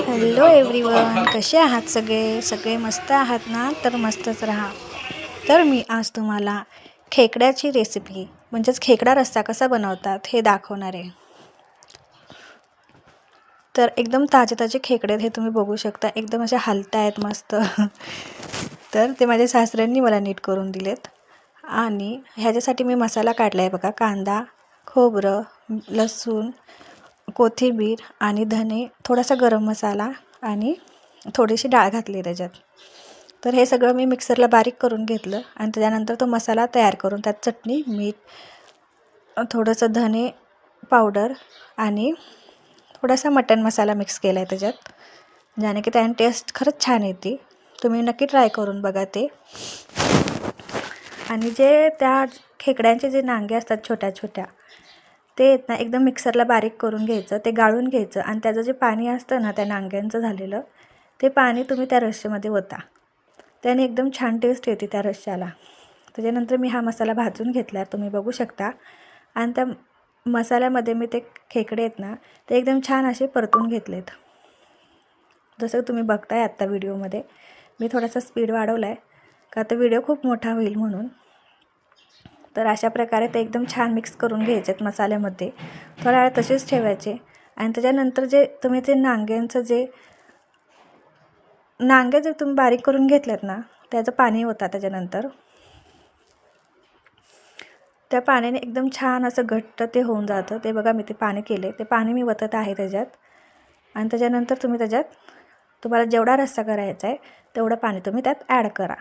Hello everyone, कसे आहात सगळे मस्त आहात ना? तर मस्तच राहा. तर मी आज तुम्हाला खेकड्याची रेसिपी म्हणजेच खेकडा रस्सा कसा बनवतात हे दाखवणार आहे. तर एकदम ताजे ताजे खेकडे हे तुम्ही बघू शकता, एकदम असे हलतायत मस्त. तर ते माझ्या सासऱ्यांनी मला नीट करून दिलेत. आणि ह्याच्यासाठी मी मसाला काढला आहे बघा. कांदा, खोबरं, लसूण, कोथिंबीर आणि धने, थोडासा गरम मसाला आणि थोडीशी डाळ घातली त्याच्यात. तर हे सगळं मी मिक्सरला बारीक करून घेतलं आणि त्याच्यानंतर तो मसाला तयार करून त्यात चटणी, मीठ, थोडंसं धने पावडर आणि थोडासा मटण मसाला मिक्स केला आहे त्याच्यात, ज्याने की त्याने टेस्ट खरंच छान येते. तुम्ही नक्की ट्राय करून बघा ते. आणि जे त्या खेकड्यांचे जे नांगे असतात छोट्या छोट्या, ते आहेत ना एकदम मिक्सरला बारीक करून घ्यायचं, ते गाळून घ्यायचं आणि त्याचं जे पाणी असतं ना त्या नांग्यांचं झालेलं, ते पाणी तुम्ही त्या रश्श्यामध्ये ओता. त्याने एकदम छान टेस्ट येते त्या रश्श्याला. त्याच्यानंतर मी हा मसाला भाजून घेतला, तुम्ही बघू शकता. आणि त्या मसाल्यामध्ये मी ते खेकडे आहेत ना ते एकदम छान असे परतून घेतलेत, जसं तुम्ही बघताय आत्ता व्हिडिओमध्ये. मी थोडासा स्पीड वाढवला आहे का तर व्हिडिओ खूप मोठा होईल म्हणून. तर अशा प्रकारे ते एकदम छान मिक्स करून घ्यायचेत मसाल्यामध्ये, थोडा वेळ तसेच ठेवायचे. आणि त्याच्यानंतर जे तुम्ही ते नांगे जे तुम्ही बारीक करून घेतलेत ना त्याचं पाणी होतं. त्याच्यानंतर त्या पाण्याने एकदम छान असं घट्ट ते होऊन जातं. ते बघा मी ते पाणी केले, ते पाणी मी वतत आहे त्याच्यात. आणि त्याच्यानंतर तुम्ही त्याच्यात तुम्हाला जेवढा रस्सा करायचा आहे तेवढं पाणी तुम्ही त्यात ॲड करा.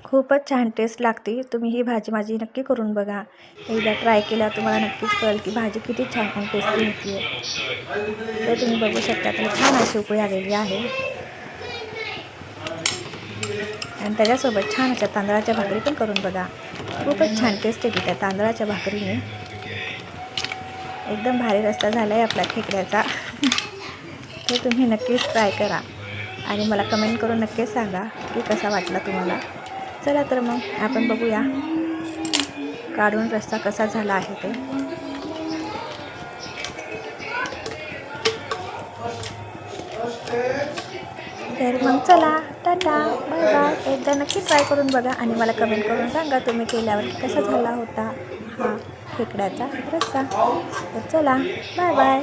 खूपच छान टेस्ट लागते. तुम्ही ही भाजी माझी नक्की करून बघा. एकदा ट्राय केल्यावर तुम्हाला नक्कीच कळेल की भाजी किती छान आणि टेस्टी होती आहे. तर तुम्ही बघू शकता त्याला छान अशी उकळी आलेली आहे. आणि त्याच्यासोबत छान अशा तांदळाच्या भाकरी पण करून बघा. खूपच छान टेस्ट येते त्या तांदळाच्या भाकरीने. एकदम भारी रस्सा झाला आहे आपला खेकड्याचा. तर तुम्ही नक्कीच ट्राय करा आणि मला कमेंट करून नक्कीच सांगा की कसा वाटला तुम्हाला. चला तर मग आपण बघूया काढून रस्सा कसा झाला आहे ते. तर मग चला, टाटा, बाय बाय. एकदा नक्की ट्राय करून बघा आणि मला कमेंट करून सांगा तुम्ही केल्यावर कसा झाला होता हा खेकड्याचा रस्सा. तर चला, बाय बाय.